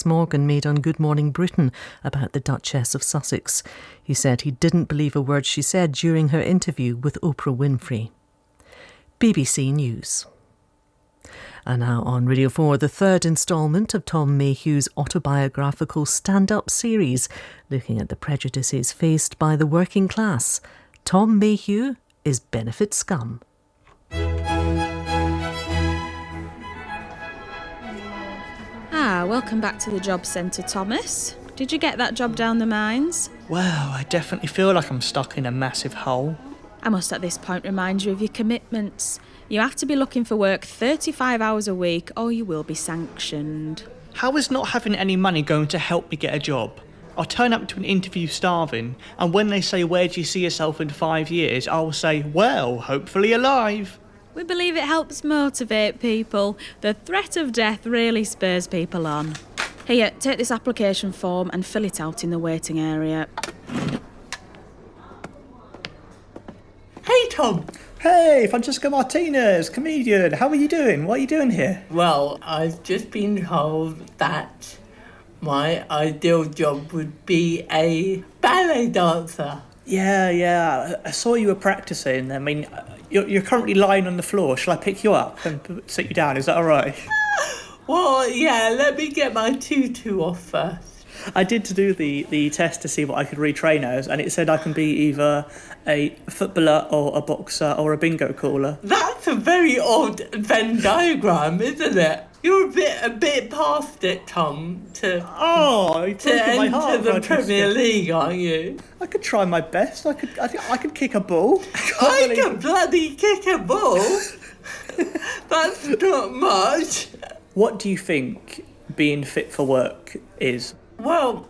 Morgan made on Good Morning Britain about the Duchess of Sussex. He said he didn't believe a word she said during her interview with Oprah Winfrey. BBC News. And now on Radio 4, the third instalment of Tom Mayhew's autobiographical stand-up series, looking at the prejudices faced by the working class. Tom Mayhew is Benefit Scum. Welcome back to the job centre, Thomas. Did you get that job down the mines? Well, I definitely feel like I'm stuck in a massive hole. I must at this point remind you of your commitments. You have to be looking for work 35 hours a week or you will be sanctioned. How is not having any money going to help me get a job? I'll turn up to an interview starving, and when they say, "Where do you see yourself in 5 years?" I'll say, "Well, hopefully alive." We believe it helps motivate people. The threat of death really spurs people on. Here, take this application form and fill it out in the waiting area. Hey, Tom. Hey, Francesca Martinez, comedian. How are you doing? What are you doing here? Well, I've just been told that my ideal job would be a ballet dancer. Yeah. I saw you were practicing. I mean, you're currently lying on the floor. Shall I pick you up and sit you down? Is that all right? Well, yeah, let me get my tutu off first. I did to do the test to see what I could retrain as, and it said I can be either a footballer or a boxer or a bingo caller. That's a very odd Venn diagram, isn't it? You're a bit past it, Tom, to enter the Premier League, aren't you? I could try my best. I could kick a ball. I can bloody kick a ball. That's not much. What do you think being fit for work is? Well,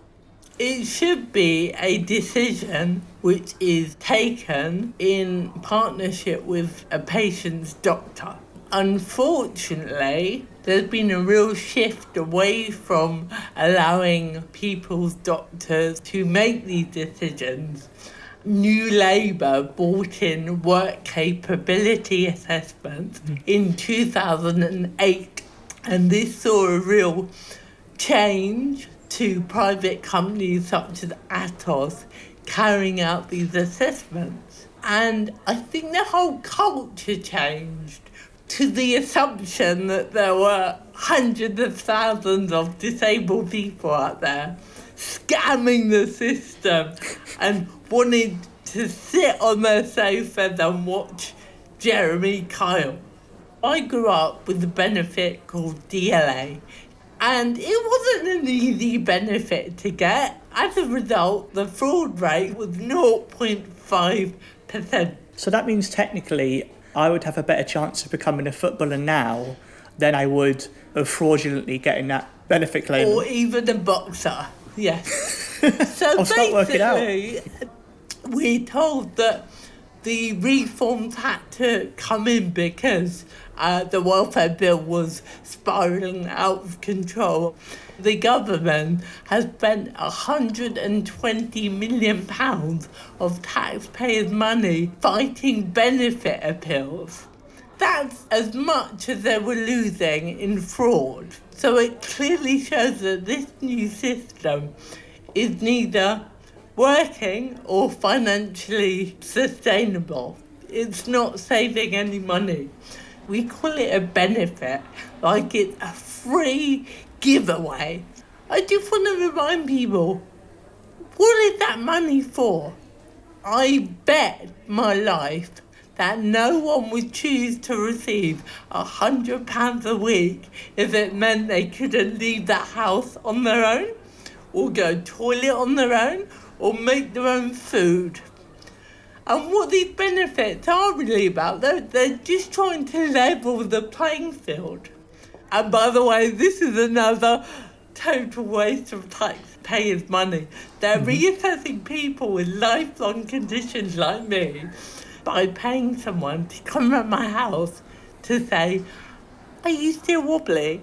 it should be a decision which is taken in partnership with a patient's doctor. Unfortunately, there's been a real shift away from allowing people's doctors to make these decisions. New Labour brought in work capability assessments in 2008, and this saw a real change to private companies such as Atos carrying out these assessments. And I think the whole culture changed to the assumption that there were hundreds of thousands of disabled people out there scamming the system and wanting to sit on their sofas and watch Jeremy Kyle. I grew up with a benefit called DLA, and it wasn't an easy benefit to get. As a result, the fraud rate was 0.5%. So that means technically I would have a better chance of becoming a footballer now than I would of fraudulently getting that benefit claim. Or even a boxer, yes. So I'll start working out. We're told that the reforms had to come in because the welfare bill was spiralling out of control. The government has spent £120 million of taxpayers' money fighting benefit appeals. That's as much as they were losing in fraud. So it clearly shows that this new system is neither working or financially sustainable. It's not saving any money. We call it a benefit, like it's a free giveaway. I just want to remind people, what is that money for? I bet my life that no one would choose to receive £100 a week if it meant they couldn't leave the house on their own, or go toilet on their own, or make their own food. And what these benefits are really about, they're just trying to level the playing field. And by the way, this is another total waste of taxpayers' money. They're reassessing people with lifelong conditions like me by paying someone to come around my house to say, "Are you still wobbly?"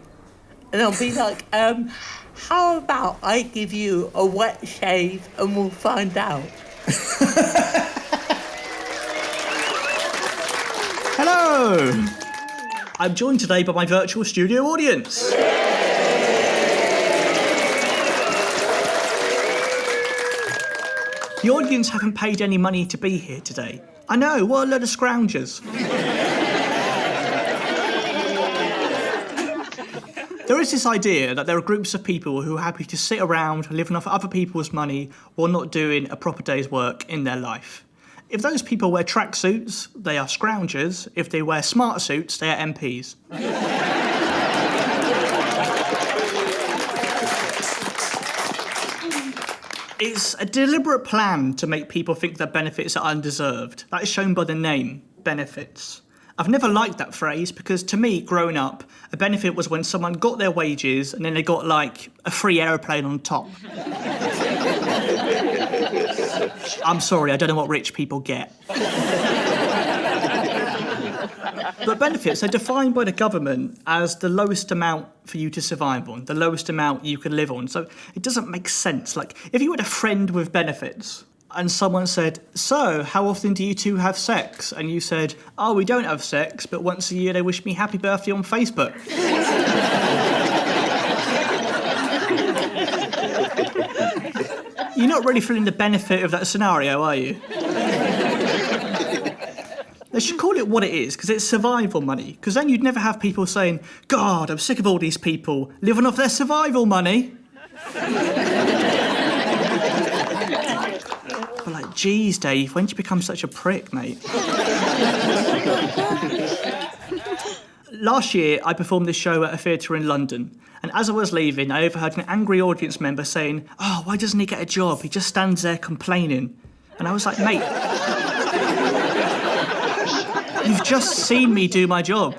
And I'll be like, how about I give you a wet shave and we'll find out. Hello! I'm joined today by my virtual studio audience. The audience haven't paid any money to be here today. I know, what a load of scroungers. There is this idea that there are groups of people who are happy to sit around living off other people's money while not doing a proper day's work in their life. If those people wear tracksuits, they are scroungers. If they wear smart suits, they are MPs. It's a deliberate plan to make people think that benefits are undeserved. That is shown by the name, benefits. I've never liked that phrase because to me, growing up, a benefit was when someone got their wages and then they got like a free aeroplane on top. I'm sorry, I don't know what rich people get. But benefits are defined by the government as the lowest amount for you to survive on, the lowest amount you can live on. So it doesn't make sense. Like, if you had a friend with benefits and someone said, so, how often do you two have sex? And you said, oh, we don't have sex, but once a year they wish me happy birthday on Facebook. You're not really feeling the benefit of that scenario, are you? They should call it what it is, because it's survival money. Because then you'd never have people saying, God, I'm sick of all these people living off their survival money. But like, geez, Dave, when did you become such a prick, mate? Last year, I performed this show at a theatre in London. And as I was leaving, I overheard an angry audience member saying, oh, why doesn't he get a job? He just stands there complaining. And I was like, mate, you've just seen me do my job.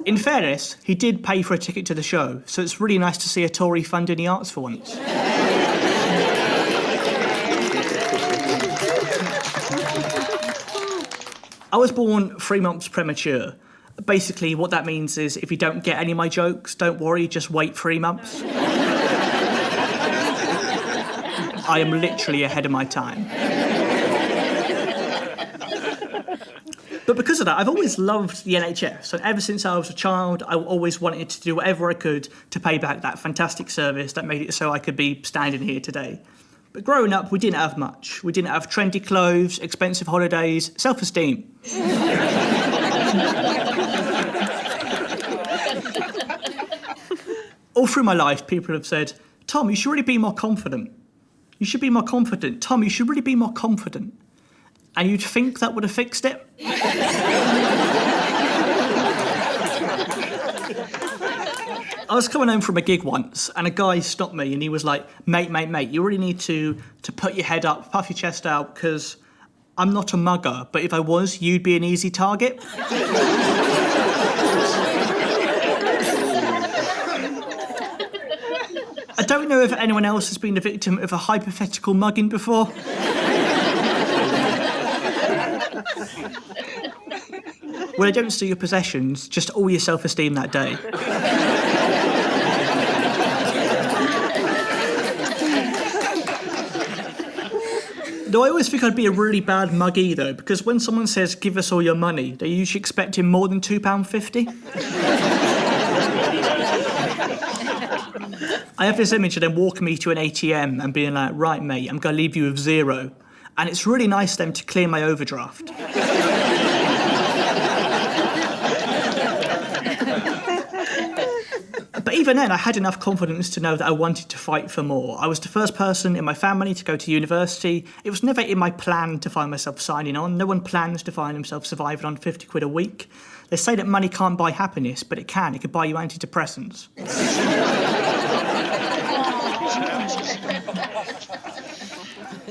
In fairness, he did pay for a ticket to the show, so it's really nice to see a Tory funding the arts for once. I was born 3 months premature. Basically, what that means is if you don't get any of my jokes, don't worry, just wait 3 months. I am literally ahead of my time. But because of that, I've always loved the NHS. And ever since I was a child, I always wanted to do whatever I could to pay back that fantastic service that made it so I could be standing here today. But growing up, we didn't have much. We didn't have trendy clothes, expensive holidays, self-esteem. All through my life, people have said, Tom, you should really be more confident. You should be more confident. Tom, you should really be more confident. And you'd think that would have fixed it? I was coming home from a gig once, and a guy stopped me, and he was like, mate, you really need to put your head up, puff your chest out, because I'm not a mugger, but if I was, you'd be an easy target. I don't know if anyone else has been the victim of a hypothetical mugging before. Well, I don't steal your possessions, just all your self-esteem that day. Though I always think I'd be a really bad muggy, though, because when someone says, give us all your money, they usually expecting more than £2.50. I have this image of them walking me to an ATM and being like, right, mate, I'm going to leave you with £0. And it's really nice of them to clear my overdraft. But even then, I had enough confidence to know that I wanted to fight for more. I was the first person in my family to go to university. It was never in my plan to find myself signing on. No one plans to find themselves surviving on 50 quid a week. They say that money can't buy happiness, but it can. It could buy you antidepressants.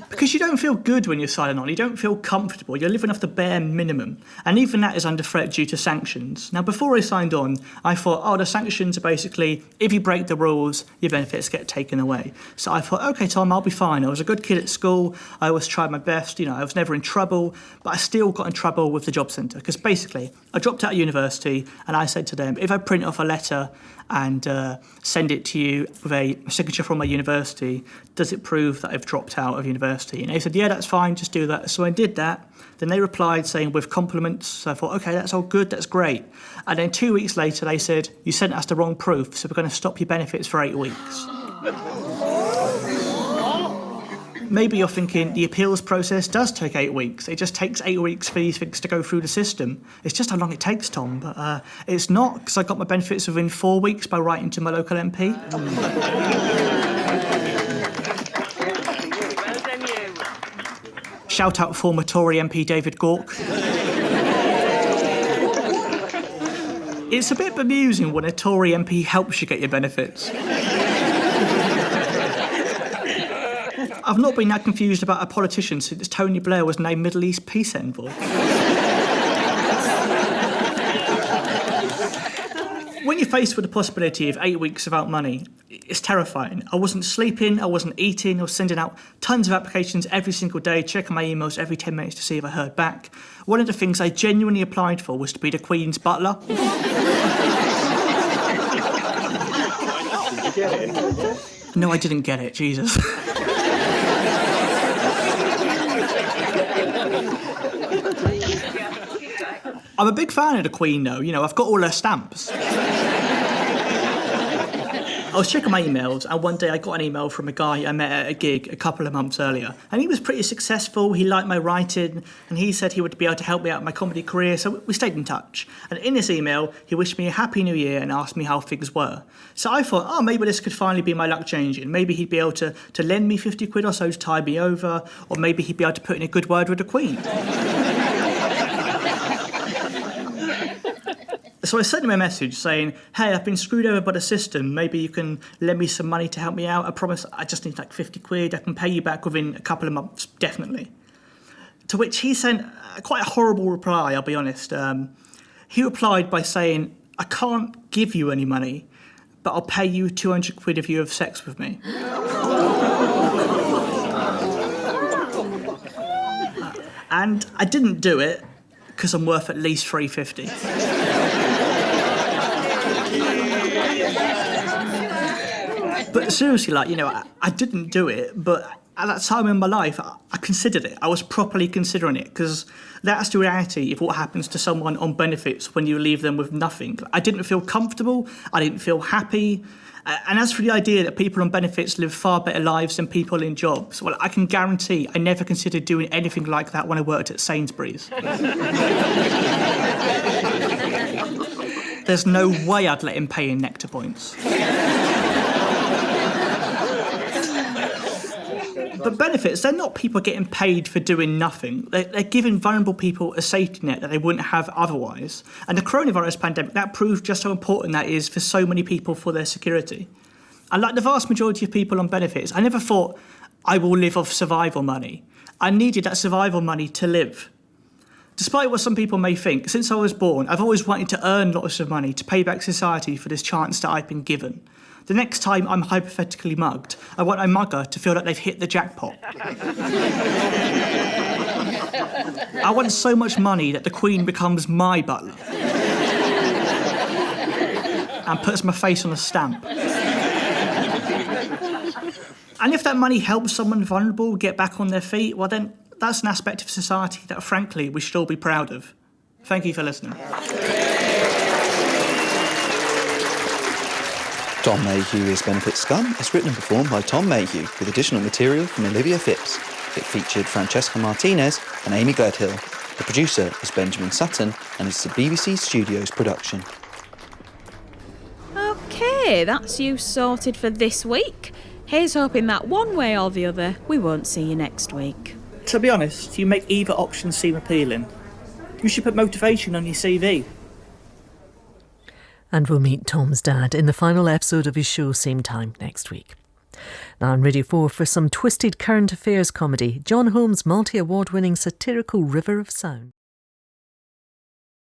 Because you don't feel good when you're signing on. You don't feel comfortable. You're living off the bare minimum. And even that is under threat due to sanctions. Now, before I signed on, I thought, oh, the sanctions are basically, if you break the rules, your benefits get taken away. So I thought, OK, Tom, I'll be fine. I was a good kid at school. I always tried my best. You know, I was never in trouble. But I still got in trouble with the job centre. Because basically, I dropped out of university and I said to them, if I print off a letter and send it to you with a signature from my university, does it prove that I've dropped out of university? And they said, yeah, that's fine, just do that. So I did that. Then they replied saying with compliments. So I thought, OK, that's all good, that's great. And then 2 weeks later, they said, you sent us the wrong proof, so we're going to stop your benefits for 8 weeks. Maybe you're thinking the appeals process does take 8 weeks. It just takes 8 weeks for these things to go through the system. It's just how long it takes, Tom. But it's not, because I got my benefits within 4 weeks by writing to my local MP. Shout out former Tory MP David Gauke. It's a bit bemusing when a Tory MP helps you get your benefits. I've not been that confused about a politician since Tony Blair was named Middle East Peace Envoy. When you're faced with the possibility of 8 weeks without money, it's terrifying. I wasn't sleeping, I wasn't eating, I was sending out tons of applications every single day, checking my emails every 10 minutes to see if I heard back. One of the things I genuinely applied for was to be the Queen's butler. Did you get it? No, I didn't get it, Jesus. I'm a big fan of the Queen, though. You know, I've got all her stamps. I was checking my emails, and one day I got an email from a guy I met at a gig a couple of months earlier. And he was pretty successful, he liked my writing, and he said he would be able to help me out in my comedy career, so we stayed in touch. And in this email, he wished me a happy new year and asked me how things were. So I thought, maybe this could finally be my luck changing. Maybe he'd be able to lend me 50 quid or so to tide me over, or maybe he'd be able to put in a good word with the Queen. So I sent him a message saying, hey, I've been screwed over by the system. Maybe you can lend me some money to help me out. I promise I just need like 50 quid. I can pay you back within a couple of months, definitely. To which he sent quite a horrible reply, I'll be honest. He replied by saying, I can't give you any money, but I'll pay you 200 quid if you have sex with me. And I didn't do it because I'm worth at least 350. But seriously, I didn't do it, but at that time in my life, I considered it. I was properly considering it, because that's the reality of what happens to someone on benefits when you leave them with nothing. I didn't feel comfortable, I didn't feel happy, and as for the idea that people on benefits live far better lives than people in jobs, well, I can guarantee I never considered doing anything like that when I worked at Sainsbury's. There's no way I'd let him pay in nectar points. But benefits, they're not people getting paid for doing nothing. They're giving vulnerable people a safety net that they wouldn't have otherwise. And the coronavirus pandemic, that proved just how important that is for so many people for their security. And like the vast majority of people on benefits, I never thought I will live off survival money. I needed that survival money to live. Despite what some people may think, since I was born, I've always wanted to earn lots of money to pay back society for this chance that I've been given. The next time I'm hypothetically mugged, I want a mugger to feel like they've hit the jackpot. I want so much money that the Queen becomes my butler and puts my face on a stamp. And if that money helps someone vulnerable get back on their feet, well then, that's an aspect of society that, frankly, we should all be proud of. Thank you for listening. Tom Mayhew's Benefit Scum is written and performed by Tom Mayhew with additional material from Olivia Phipps. It featured Francesca Martinez and Amy Gledhill. The producer is Benjamin Sutton and it's the BBC Studios production. OK, that's you sorted for this week. Here's hoping that one way or the other, we won't see you next week. To be honest, you make either option seem appealing. You should put motivation on your CV. And we'll meet Tom's dad in the final episode of his show same time next week. Now on Radio 4 for some twisted current affairs comedy, John Holmes' multi-award-winning satirical River of Sound.